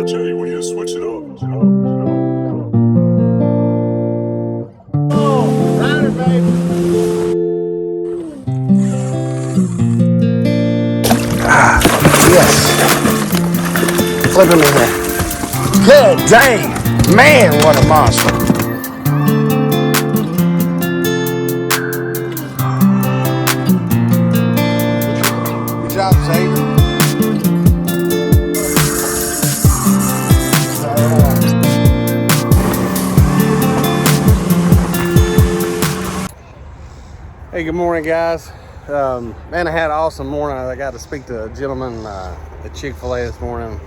Tell you when you switch it up. Oh, rider, baby. Yes. Flip him in here. Good dang. Man, what a monster. Good job, Xavier. Hey, good morning, guys. Man, I had an awesome morning. I got to speak to a gentleman at Chick-fil-A this morning.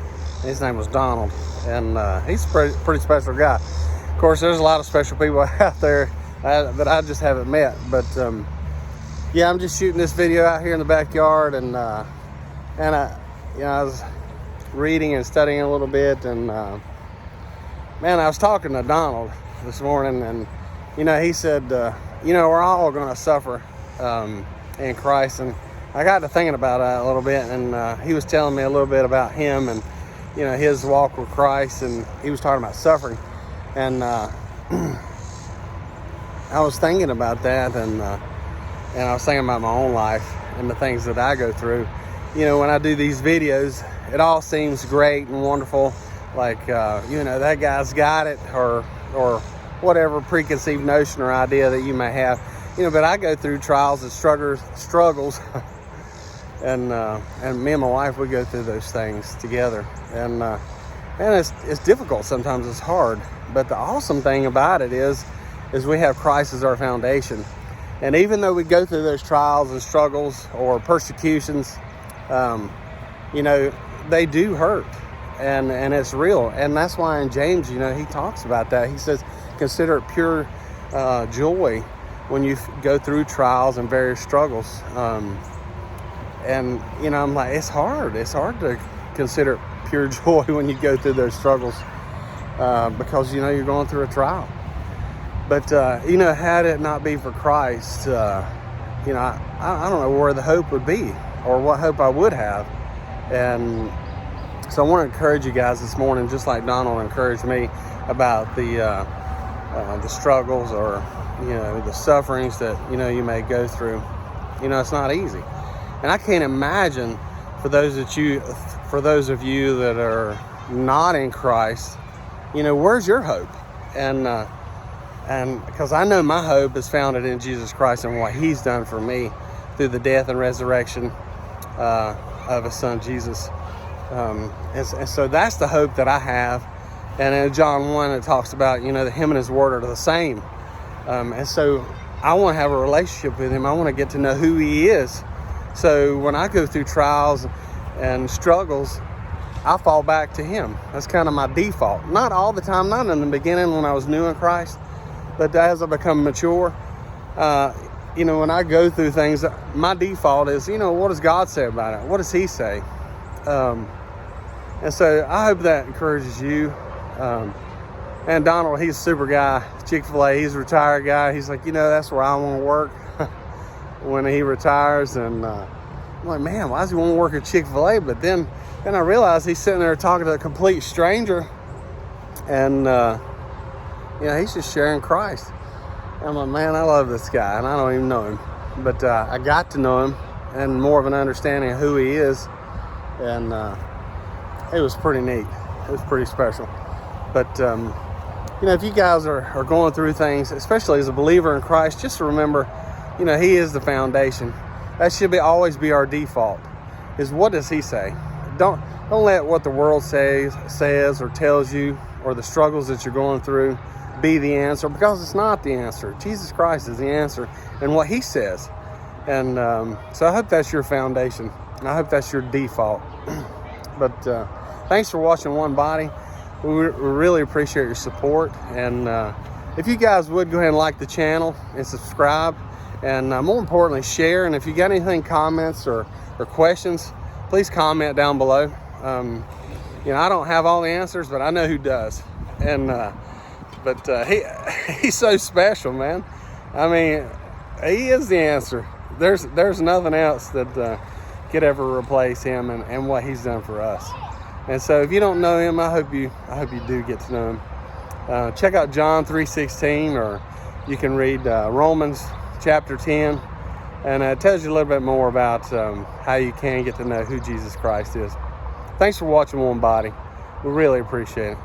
His name was Donald, and he's a pretty special guy. Of course, there's a lot of special people out there that I just haven't met. But yeah, I'm just shooting this video out here in the backyard, and I was reading and studying a little bit, and man, I was talking to Donald this morning, and he said, we're all going to suffer in Christ. And I got to thinking about that a little bit, and he was telling me a little bit about him and, his walk with Christ, and he was talking about suffering. And I was thinking about that, and I was thinking about my own life and the things that I go through. When I do these videos, it all seems great and wonderful, like, that guy's got it, or whatever preconceived notion or idea that you may have, but I go through trials and struggles, and me and my wife, we go through those things together, and it's difficult sometimes. It's hard, but the awesome thing about it is we have Christ as our foundation. And even though we go through those trials and struggles or persecutions, they do hurt, and it's real. And that's why in James, he talks about that. He says, consider it pure joy when you go through trials and various struggles. And I'm like, it's hard to consider it pure joy when you go through those struggles, because you're going through a trial. But had it not be for Christ, I don't know where the hope would be or what hope I would have. And so I want to encourage you guys this morning, just like Donald encouraged me about the struggles or the sufferings that you may go through. It's not easy, and I can't imagine for those of you that are not in Christ, where's your hope? And because I know my hope is founded in Jesus Christ and what He's done for me through the death and resurrection of His Son Jesus. And so that's the hope that I have. And in John 1, it talks about, that Him and His Word are the same. And so I want to have a relationship with Him. I want to get to know who He is. So when I go through trials and struggles, I fall back to Him. That's kind of my default. Not all the time, not in the beginning when I was new in Christ, but as I become mature, when I go through things, my default is, what does God say about it? What does He say? And so I hope that encourages you. And Donald, he's a super guy, Chick-fil-A, he's a retired guy. He's like, that's where I want to work when he retires. And I'm like, man, why does he want to work at Chick-fil-A? But then I realized he's sitting there talking to a complete stranger, and he's just sharing Christ. And I'm like, man, I love this guy, and I don't even know him, but I got to know him and more of an understanding of who he is, and it was pretty neat. It was pretty special. But if you guys are going through things, especially as a believer in Christ, just remember, He is the foundation. That should always be our default, is what does He say? Don't let what the world says or tells you, or the struggles that you're going through, be the answer, because it's not the answer. Jesus Christ is the answer, and what He says. And so I hope that's your foundation, and I hope that's your default. But thanks for watching One Body. We really appreciate your support, and if you guys would go ahead and like the channel and subscribe, and more importantly, share. And if you got anything, comments or questions, please comment down below. I don't have all the answers, but I know who does. And but he's so special, man. I mean, He is the answer. There's nothing else that could ever replace him and what he's done for us. And so if you don't know him, I hope you do get to know him. Check out John 3:16, or you can read Romans chapter 10, and it tells you a little bit more about how you can get to know who Jesus Christ is. Thanks for watching One Body. We really appreciate it.